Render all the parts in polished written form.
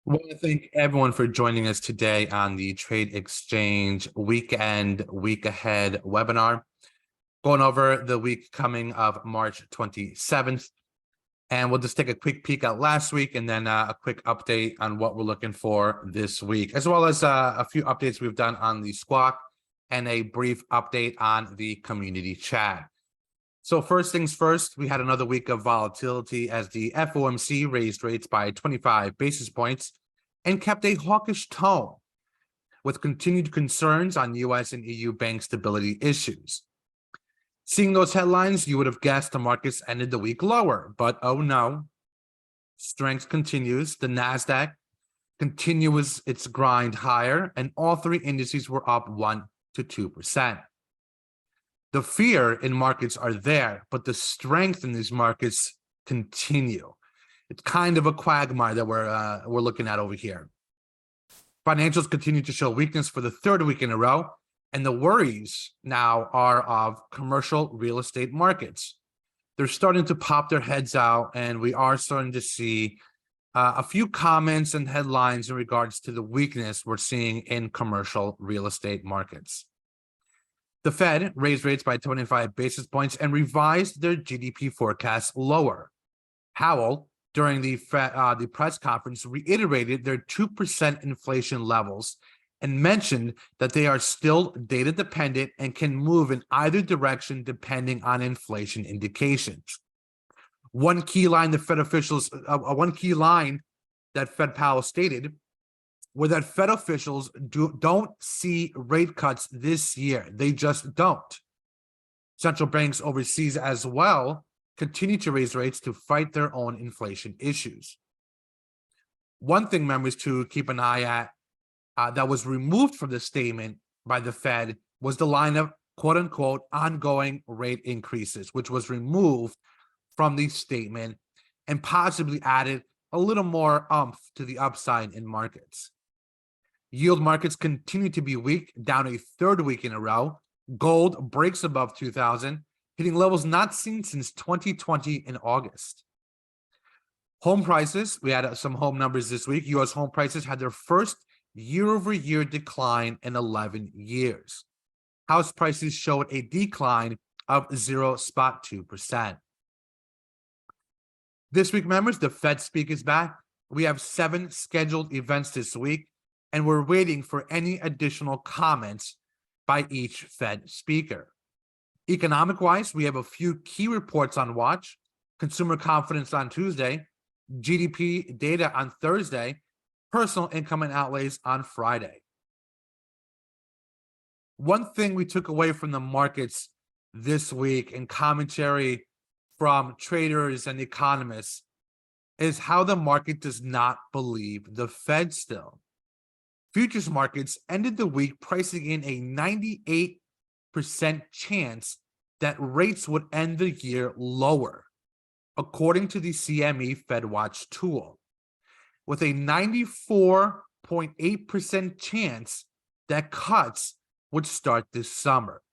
want to thank everyone for joining us today on the Trade Exchange Week Ahead Webinar, going over the week coming of March 27th. And we'll just take a quick peek at last week and then a quick update on what we're looking for this week, as well as a few updates we've done on the Squawk and a brief update on the community chat. So first things first, we had another week of volatility as the FOMC raised rates by 25 basis points and kept a hawkish tone with continued concerns on US and EU bank stability issues. Seeing those headlines, you would have guessed the markets ended the week lower, but oh no, strength continues. The NASDAQ continues its grind higher, and all three indices were up 1 to 2%. The fear in markets are there, but the strength in these markets continue. It's kind of a quagmire that we're looking at over here. Financials continue to show weakness for the third week in a row, and the worries now are of commercial real estate markets. They're starting to pop their heads out, and we are starting to see a few comments and headlines in regards to the weakness we're seeing in commercial real estate markets. The Fed raised rates by 25 basis points and revised their GDP forecast lower. Powell, during the press conference, reiterated their 2% inflation levels and mentioned that they are still data dependent and can move in either direction depending on inflation indications. One key line that Fed Powell stated were that Fed officials don't see rate cuts this year. They just don't. Central banks overseas as well continue to raise rates to fight their own inflation issues. One thing, members, to keep an eye at that was removed from the statement by the Fed was the line of quote-unquote ongoing rate increases, which was removed from the statement and possibly added a little more oomph to the upside in markets. Yield markets continue to be weak, down a third week in a row. Gold breaks above 2,000, hitting levels not seen since 2020 in August. Home prices, we had some home numbers this week. U.S. home prices had their first year-over-year decline in 11 years. House prices showed a decline of 0.2%. This week, members, the Fed speak is back. We have 7 scheduled events this week, and we're waiting for any additional comments by each Fed speaker. Economic-wise, we have a few key reports on watch: consumer confidence on Tuesday, GDP data on Thursday, personal income and outlays on Friday. One thing we took away from the markets this week in commentary from traders and economists is how the market does not believe the Fed still. Futures markets ended the week pricing in a 98% chance that rates would end the year lower, according to the CME FedWatch tool, with a 94.8% chance that cuts would start this summer.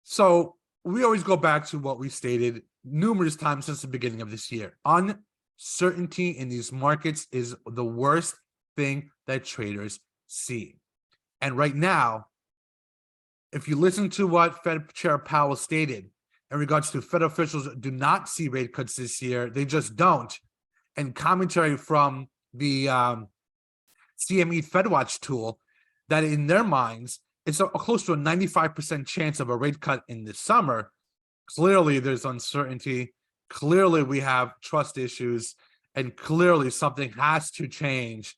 So we always go back to what we stated numerous times since the beginning of this year. Uncertainty in these markets is the worst thing that traders see. And right now, if you listen to what Fed Chair Powell stated in regards to Fed officials do not see rate cuts this year, they just don't. And commentary from the CME FedWatch tool, that in their minds, it's close to a 95% chance of a rate cut in the summer. Clearly, there's uncertainty. Clearly, we have trust issues. And clearly, something has to change,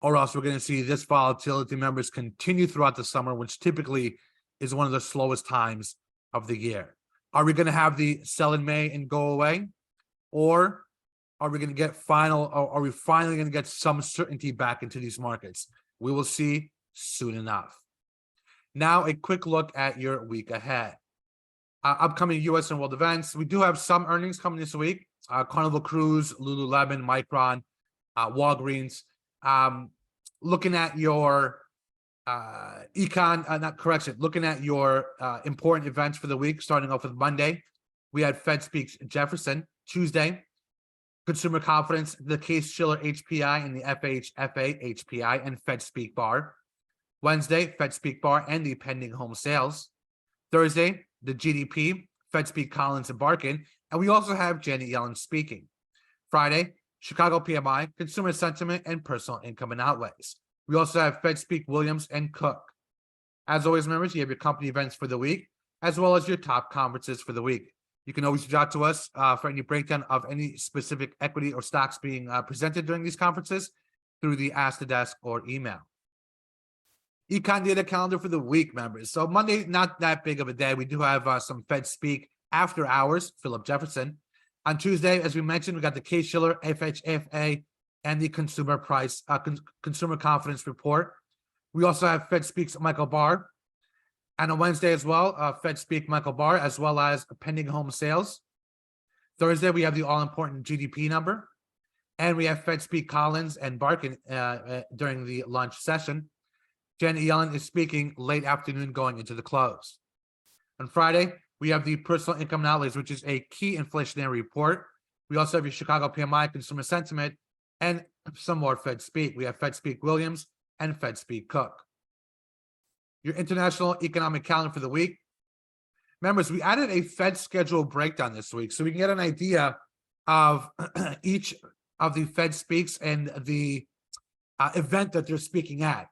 or else we're going to see this volatility, members, continue throughout the summer, which typically is one of the slowest times of the year. Are we going to have the sell in May and go away? Or are we going to get are we finally going to get some certainty back into these markets? We will see soon enough. Now, a quick look at your week ahead. Upcoming U.S. and world events. We do have some earnings coming this week. Carnival Cruise, Lululemon, Micron, Walgreens. Looking at your looking at your important events for the week, starting off with Monday. We had Fed speaks Jefferson. Tuesday, Consumer confidence, the Case-Shiller HPI and the FHFA HPI and Fed Speak Bar. Wednesday, Fed Speak Bar and the pending home sales. Thursday, the GDP, Fed Speak Collins and Barkin, and we also have Janet Yellen speaking. Friday, Chicago PMI, consumer sentiment, and personal income and outlays. We also have Fed Speak Williams and Cook. As always, members, you have your company events for the week, as well as your top conferences for the week. You can always reach out to us for any breakdown of any specific equity or stocks being presented during these conferences through the Ask the Desk or email. Econ data calendar for the week, members. So Monday, not that big of a day. We do have some Fed Speak after hours, Philip Jefferson. On Tuesday, as we mentioned, we got the Case-Shiller, FHFA, and the consumer confidence report. We also have Fed Speaks Michael Barr. And on Wednesday as well, Fed Speak Michael Barr, as well as pending home sales. Thursday, we have the all-important GDP number. And we have Fed Speak Collins and Barkin during the lunch session. Janet Yellen is speaking late afternoon going into the close. On Friday, we have the personal income and outlays, which is a key inflationary report. We also have your Chicago PMI, consumer sentiment, and some more Fed Speak. We have Fed Speak Williams and Fed Speak Cook. Your international economic calendar for the week. Members, we added a Fed schedule breakdown this week so we can get an idea of each of the Fed speaks and the event that they're speaking at,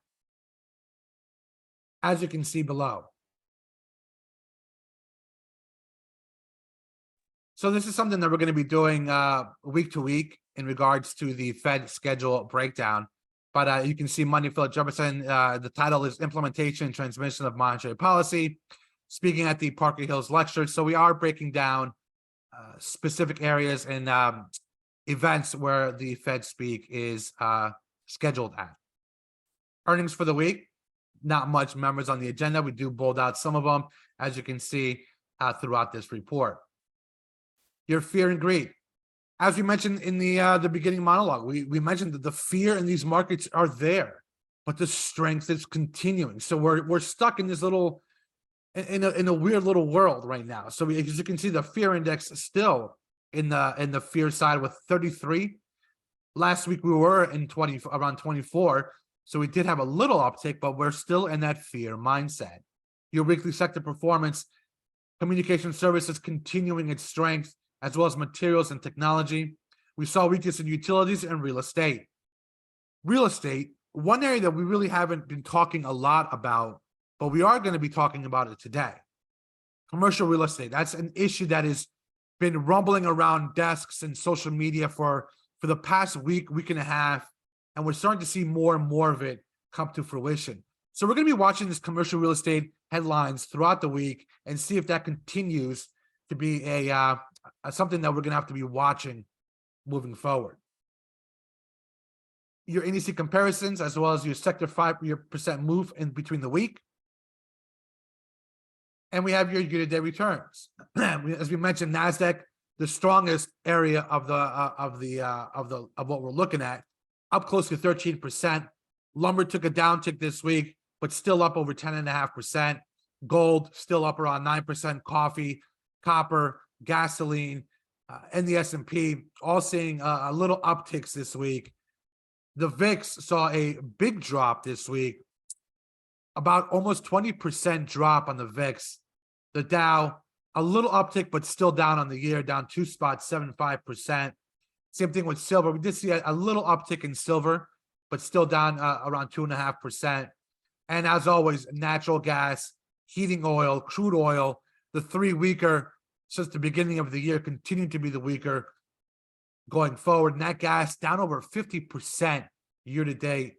as you can see below. So this is something that we're going to be doing week to week in regards to the Fed schedule breakdown. But you can see Monday, Philip Jefferson. The title is Implementation and Transmission of Monetary Policy, speaking at the Parker Hills lecture. So we are breaking down specific areas and events where the Fed speak is scheduled at. Earnings for the week, not much members on the agenda. We do bold out some of them, as you can see throughout this report. Your fear and greed. As we mentioned in the beginning monologue, we mentioned that the fear in these markets are there, but the strength is continuing. So we're stuck in this little, in a weird little world right now. So as you can see, the fear index is still in the fear side with 33. Last week we were in around 24, so we did have a little uptick, but we're still in that fear mindset. Your weekly sector performance, communication services continuing its strength, as well as materials and technology. We saw weakness in utilities and real estate. Real estate, one area that we really haven't been talking a lot about, but we are going to be talking about it today. Commercial real estate, that's an issue that has been rumbling around desks and social media for the past week and a half, and we're starting to see more and more of it come to fruition. So we're going to be watching this commercial real estate headlines throughout the week and see if that continues to be something that we're going to have to be watching moving forward. Your NEC comparisons, as well as your sector 5% move in between the week. And we have your year-to-date returns. As we mentioned, NASDAQ, the strongest area of what we're looking at, up close to 13%. Lumber took a downtick this week, but still up over 10.5%. Gold still up around 9%. Coffee, copper, gasoline, and the S&P all seeing a little upticks this week. The VIX saw a big drop this week, about almost 20% drop on the VIX. The Dow, a little uptick, but still down on the year, down 2.75%. Same thing with silver. We did see a little uptick in silver, but still down around 2.5%. And as always, natural gas, heating oil, crude oil, the three weaker since the beginning of the year, continue to be the weaker going forward. Nat gas down over 50% year to date,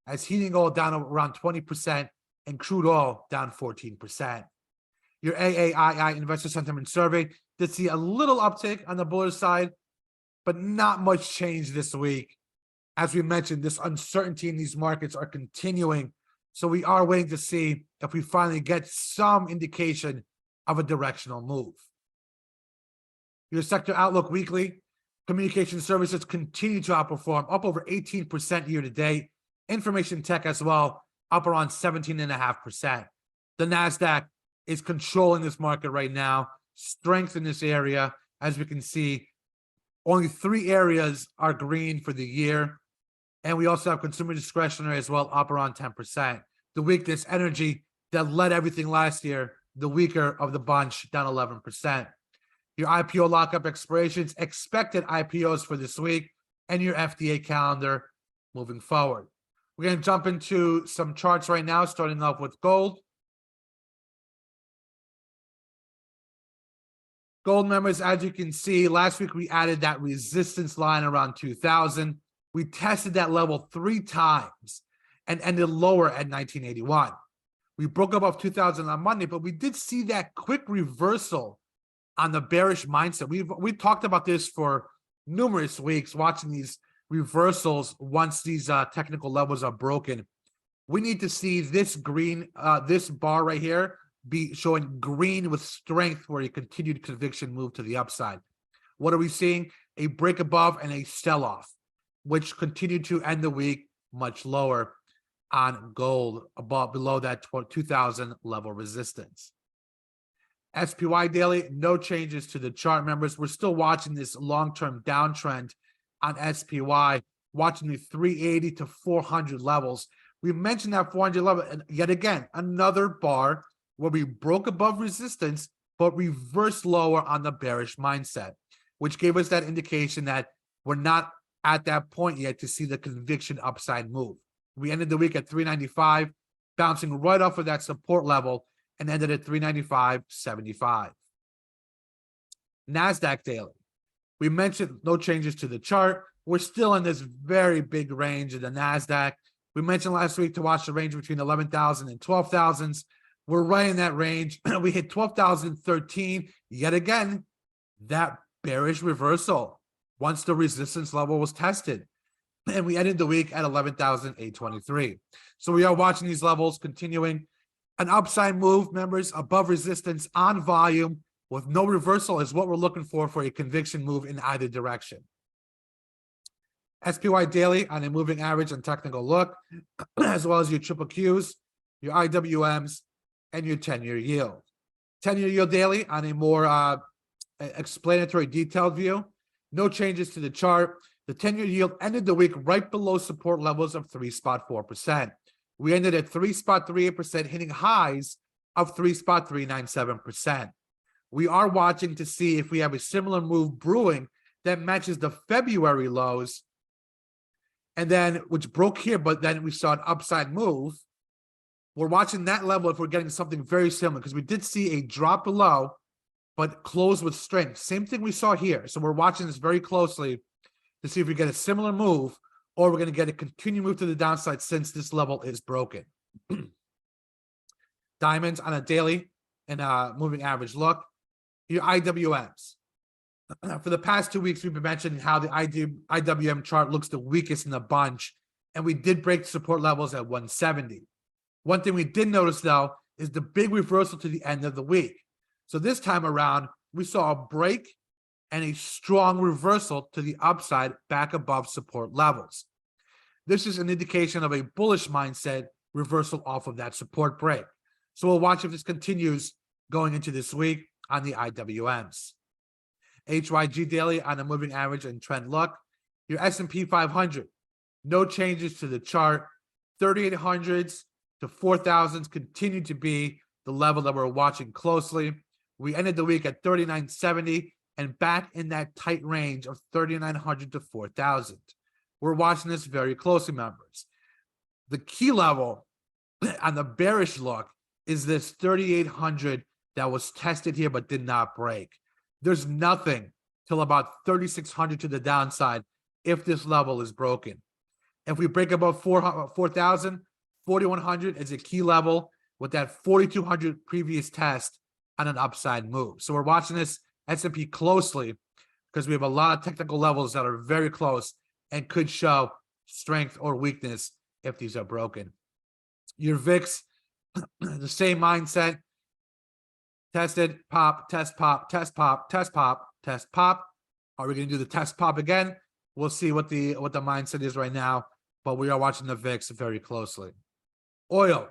as heating oil down around 20% and crude oil down 14%. Your AAII Investor Sentiment Survey did see a little uptick on the bullish side, but not much change this week. As we mentioned, this uncertainty in these markets are continuing, so we are waiting to see if we finally get some indication of a directional move. Your sector outlook weekly, communication services continue to outperform, up over 18% year to date. Information tech as well, up around 17.5%. The NASDAQ is controlling this market right now. Strength in this area, as we can see, Only 3 areas are green for the year. And we also have consumer discretionary as well, up around 10%. The weakness, energy, that led everything last year, the weaker of the bunch, down 11%. Your IPO lockup expirations, expected IPOs for this week, and your FDA calendar moving forward. We're going to jump into some charts right now, starting off with gold. Gold members, as you can see, last week we added that resistance line around 2,000. We tested that level 3 times and ended lower at 1981. We broke above 2,000 on Monday, but we did see that quick reversal on the bearish mindset. We've talked about this for numerous weeks, watching these reversals once these technical levels are broken. We need to see this green, this bar right here, be showing green with strength for a continued conviction move to the upside. What are we seeing? A break above and a sell-off, which continued to end the week much lower on gold, below that 2,000 level resistance. SPY daily, no changes to the chart, members. We're still watching this long-term downtrend on SPY, watching the 380 to 400 levels. We mentioned that 400 level, and yet again, another bar where we broke above resistance, but reversed lower on the bearish mindset, which gave us that indication that we're not at that point yet to see the conviction upside move. We ended the week at 395, bouncing right off of that support level, and ended at 395.75. NASDAQ daily. We mentioned no changes to the chart. We're still in this very big range of the NASDAQ. We mentioned last week to watch the range between 11,000 and 12,000s. We're right in that range. We hit 12,013 yet again. That bearish reversal once the resistance level was tested. And we ended the week at 11,823. So we are watching these levels continuing. An upside move, members, above resistance on volume with no reversal is what we're looking for a conviction move in either direction. SPY daily on a moving average and technical look, as well as your triple Qs, your IWMs, and your 10-year yield. 10-year yield daily on a more explanatory detailed view. No changes to the chart. The 10-year yield ended the week right below support levels of 3.4%. We ended at 3.38%, hitting highs of 3.397%. We are watching to see if we have a similar move brewing that matches the February lows, and then which broke here, but then we saw an upside move. We're watching that level if we're getting something very similar, because we did see a drop below, but close with strength. Same thing we saw here. So we're watching this very closely to see if we get a similar move, or we're going to get a continued move to the downside since this level is broken. Diamonds on a daily and moving average look. Your IWMs. For the past 2 weeks, we've been mentioning how the IWM chart looks the weakest in the bunch, and we did break support levels at 170. One thing we did notice, though, is the big reversal to the end of the week. So this time around, we saw a break and a strong reversal to the upside back above support levels. This is an indication of a bullish mindset reversal off of that support break. So we'll watch if this continues going into this week on the IWMs. HYG daily on a moving average and trend look. Your S&P 500, no changes to the chart. 3,800s to 4,000s continue to be the level that we're watching closely. We ended the week at 3,970 and back in that tight range of 3,900 to 4,000. We're watching this very closely, members. The key level on the bearish look is this 3,800 that was tested here but did not break. There's nothing till about 3,600 to the downside if this level is broken. If we break above 4,000, 4,100 is a key level with that 4,200 previous test on an upside move. So we're watching this S&P closely because we have a lot of technical levels that are very close and could show strength or weakness if these are broken. Your VIX, the same mindset. Tested, pop, test, pop, test, pop, test, pop, test, pop. Are we going to do the test pop again? We'll see what the mindset is right now, but we are watching the VIX very closely. Oil,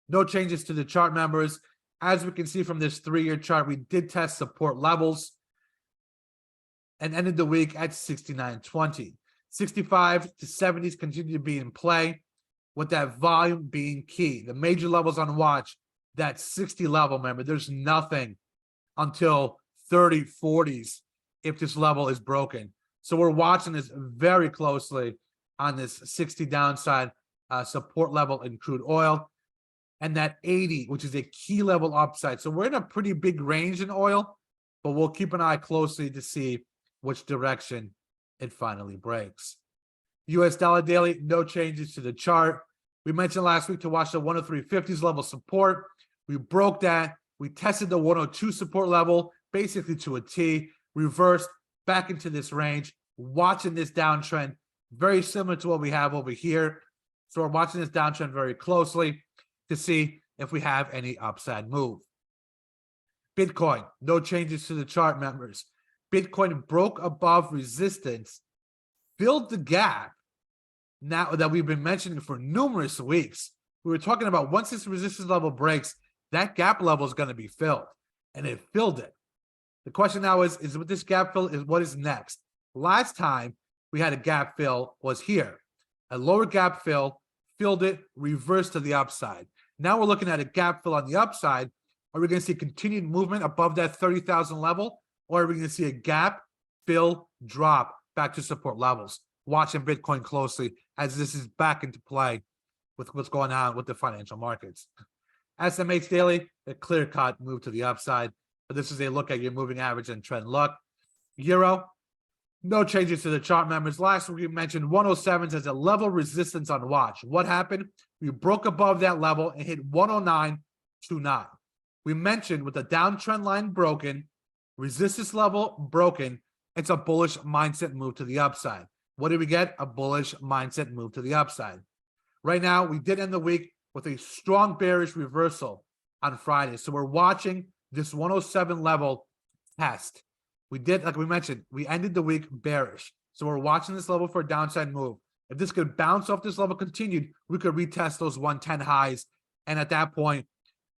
no changes to the chart, members. As we can see from this 3-year chart, we did test support levels. and ended the week at 69.20. 65 to 70s continue to be in play, with that volume being key. The major levels on watch, that 60 level, remember, there's nothing until 30, 40s if this level is broken. So we're watching this very closely on this 60 downside support level in crude oil, and that 80, which is a key level upside. So we're in a pretty big range in oil, but we'll keep an eye closely to see which direction it finally breaks. US dollar daily, no changes to the chart. We mentioned last week to watch the 103.50s level support. We broke that. We tested the 102 support level basically to a T, reversed back into this range, watching this downtrend, very similar to what we have over here. So we're watching this downtrend very closely to see if we have any upside move. Bitcoin, no changes to the chart, members. Bitcoin broke above resistance, filled the gap now that we've been mentioning for numerous weeks. We were talking about once this resistance level breaks, that gap level is going to be filled, and it filled it. The question now is with this gap fill, is what is next? Last time we had a gap fill was here. A lower gap fill, filled it, reversed to the upside. Now we're looking at a gap fill on the upside. Are we going to see continued movement above that 30,000 level, or are we going to see a gap fill drop back to support levels? Watching Bitcoin closely as this is back into play with what's going on with the financial markets. SMH daily, a clear-cut move to the upside, but this is a look at your moving average and trend look. Euro, no changes to the chart, members. Last week we mentioned 107s as a level resistance on watch. What happened? We broke above that level and hit 109.29. We mentioned with the downtrend line broken, resistance level broken, it's a bullish mindset move to the upside. What did we get? A bullish mindset move to the upside. Right now, we did end the week with a strong bearish reversal on Friday. So we're watching this 107 level test. We did, like we mentioned, we ended the week bearish. So we're watching this level for a downside move. If this could bounce off this level continued, we could retest those 110 highs, and at that point,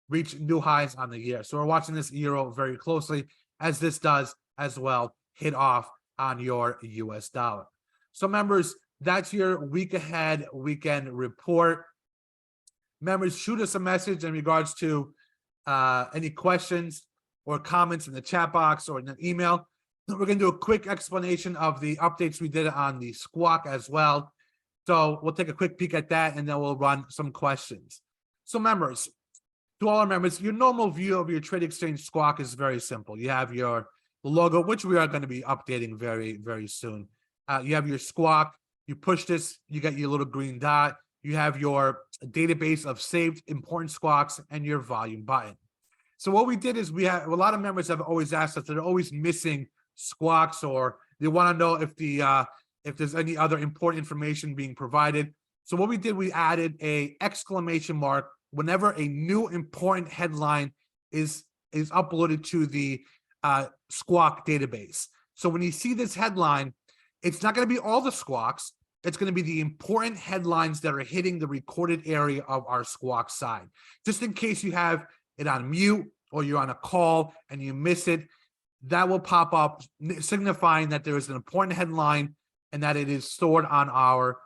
reach new highs on the year. So we're watching this euro very closely, as this does as well hit off on your US dollar. So members, that's your week ahead weekend report. Members, shoot us a message in regards to any questions or comments in the chat box or in an email. We're going to do a quick explanation of the updates we did on the Squawk as well. So we'll take a quick peek at that, and then we'll run some questions. So members, to all our members, your normal view of your TradeXchange Squawk is very simple. You have your logo, which we are going to be updating very, very soon. You have your Squawk. You push this, you get your little green dot. You have your database of saved important squawks and your volume button. So what we did is we have a lot of members have always asked us that they're always missing squawks, or they want to know if there's any other important information being provided. So what we did, we added a exclamation mark whenever a new important headline is uploaded to the Squawk database. So when you see this headline, it's not going to be all the squawks. It's going to be the important headlines that are hitting the recorded area of our Squawk side. Just in case you have it on mute or you're on a call and you miss it, that will pop up signifying that there is an important headline and that it is stored on our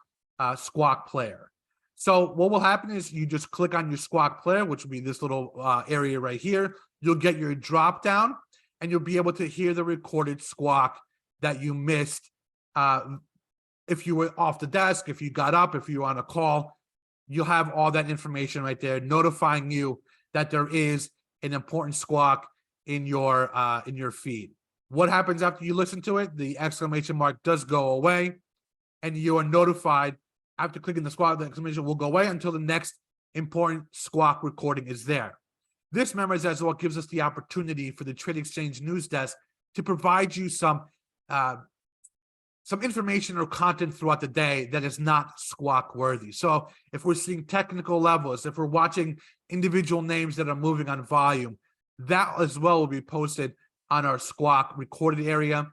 Squawk player. So what will happen is you just click on your Squawk player, which will be this little area right here. You'll get your drop down and you'll be able to hear the recorded Squawk that you missed. If you were off the desk, if you got up, if you were on a call, you'll have all that information right there notifying you that there is an important Squawk in your feed. What happens after you listen to it? The exclamation mark does go away, and you are notified after clicking the Squawk. The exclamation will go away until the next important Squawk recording is there. This, members, as well gives us the opportunity for the TradeXchange News Desk to provide you some information or content throughout the day that is not Squawk worthy. So if we're seeing technical levels, if we're watching individual names that are moving on volume, that as well will be posted on our Squawk recorded area.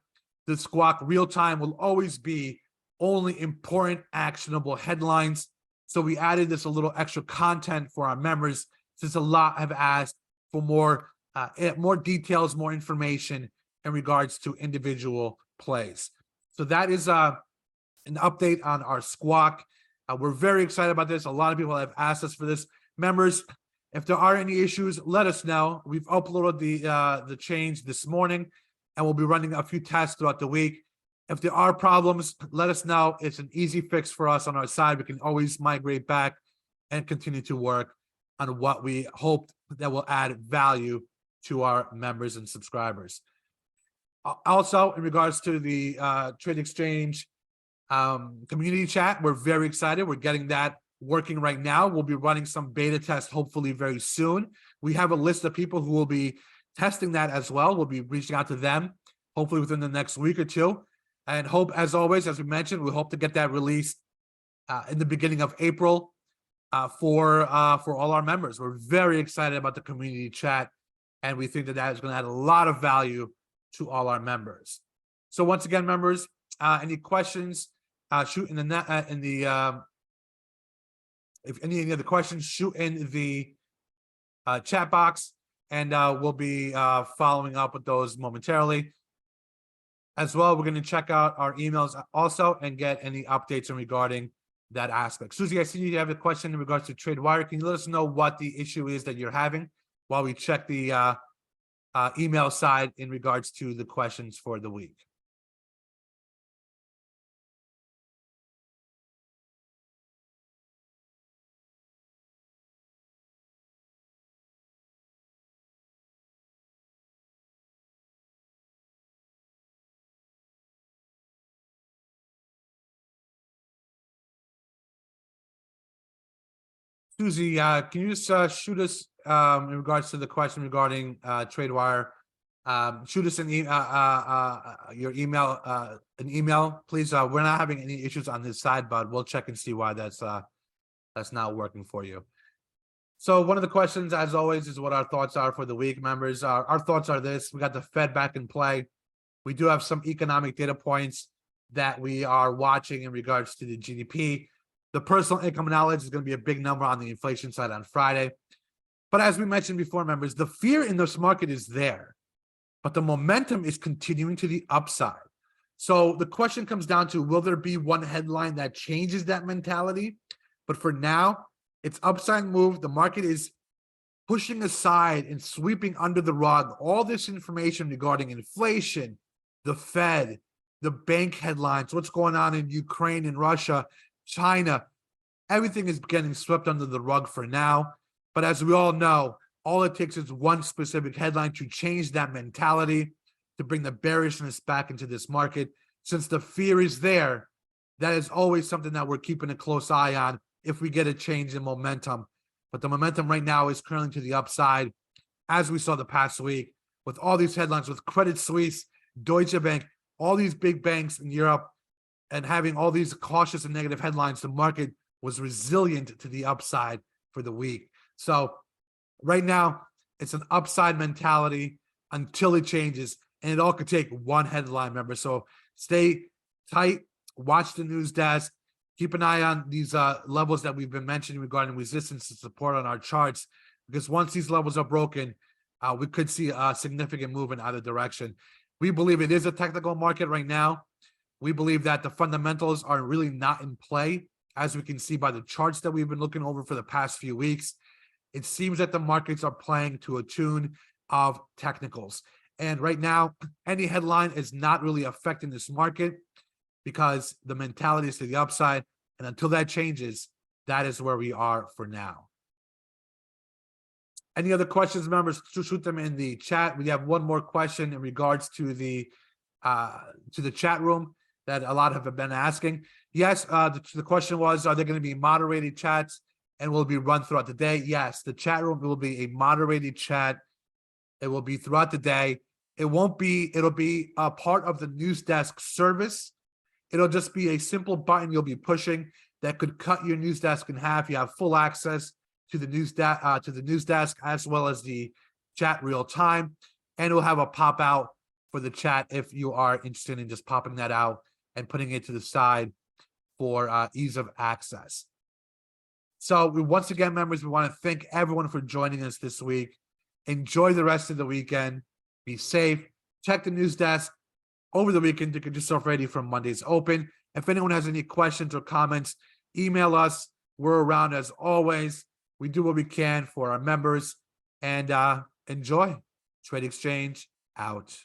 The Squawk real time will always be only important actionable headlines. So we added this a little extra content for our members, since a lot have asked for more details, more information in regards to individual plays. So that is an update on our Squawk. We're very excited about this. A lot of people have asked us for this. Members, if there are any issues, let us know. We've uploaded the change this morning, and we'll be running a few tests throughout the week. If there are problems, let us know. It's an easy fix for us on our side. We can always migrate back and continue to work on what we hope that will add value to our members and subscribers. Also, in regards to the TradeXchange community chat, we're very excited. We're getting that working right now. We'll be running some beta tests hopefully very soon. We have a list of people who will be testing that as well. We'll be reaching out to them hopefully within the next week or two. And hope, as always, as we mentioned, we hope to get that released in the beginning of April for all our members. We're very excited about the community chat, and we think that that is going to add a lot of value to all our members. So once again, members, any questions, shoot in the if any other questions, shoot in the chat box, and we'll be following up with those momentarily. As well, we're going to check out our emails also and get any updates regarding that aspect. Susie, I see you have a question in regards to TradeWire. Can you let us know what the issue is that you're having while we check the email side in regards to the questions for the week? Susie, can you just shoot us in regards to the question regarding TradeWire? Shoot us an your email, an email, please. We're not having any issues on this side, but we'll check and see why that's not working for you. So one of the questions, as always, is what our thoughts are for the week, members. Our thoughts are this: we got the Fed back in play. We do have some economic data points that we are watching in regards to the GDP. The personal income knowledge is going to be a big number on the inflation side on Friday. But as we mentioned before, members, the fear in this market is there, but the momentum is continuing to the upside. So the question comes down to, will there be one headline that changes that mentality? But for now, it's upside move. The market is pushing aside and sweeping under the rug all this information regarding inflation, the Fed, the bank headlines, what's going on in Ukraine and Russia, China. Everything is getting swept under the rug for now. But as we all know, all it takes is one specific headline to change that mentality, to bring the bearishness back into this market. Since the fear is there, that is always something that we're keeping a close eye on if we get a change in momentum. But the momentum right now is curling to the upside, as we saw the past week, with all these headlines, with Credit Suisse, Deutsche Bank, all these big banks in Europe, and having all these cautious and negative headlines. The market was resilient to the upside for the week. So right now, it's an upside mentality until it changes, and it all could take one headline, remember. So stay tight, watch the news desk, keep an eye on these levels that we've been mentioning regarding resistance and support on our charts, because once these levels are broken, we could see a significant move in either direction. We believe it is a technical market right now. We believe that the fundamentals are really not in play, as we can see by the charts that we've been looking over for the past few weeks. It seems that the markets are playing to a tune of technicals. And right now, any headline is not really affecting this market because the mentality is to the upside. And until that changes, that is where we are for now. Any other questions, members? Shoot them in the chat. We have one more question in regards to the chat room that a lot have been asking. Yes, the question was, are there going to be moderated chats and will be run throughout the day? Yes, the chat room will be a moderated chat. It will be throughout the day. It'll be a part of the news desk service. It'll just be a simple button you'll be pushing that could cut your news desk in half. You have full access to the news desk as well as the chat real time, and it'll have a pop out for the chat if you are interested in just popping that out and putting it to the side for ease of access. So once again, members, we want to thank everyone for joining us this week. Enjoy the rest of the weekend. Be safe. Check the news desk. over the weekend to get yourself ready for Monday's open. If anyone has any questions or comments, email us. We're around as always. We do what we can for our members, and enjoy. Trade Exchange out.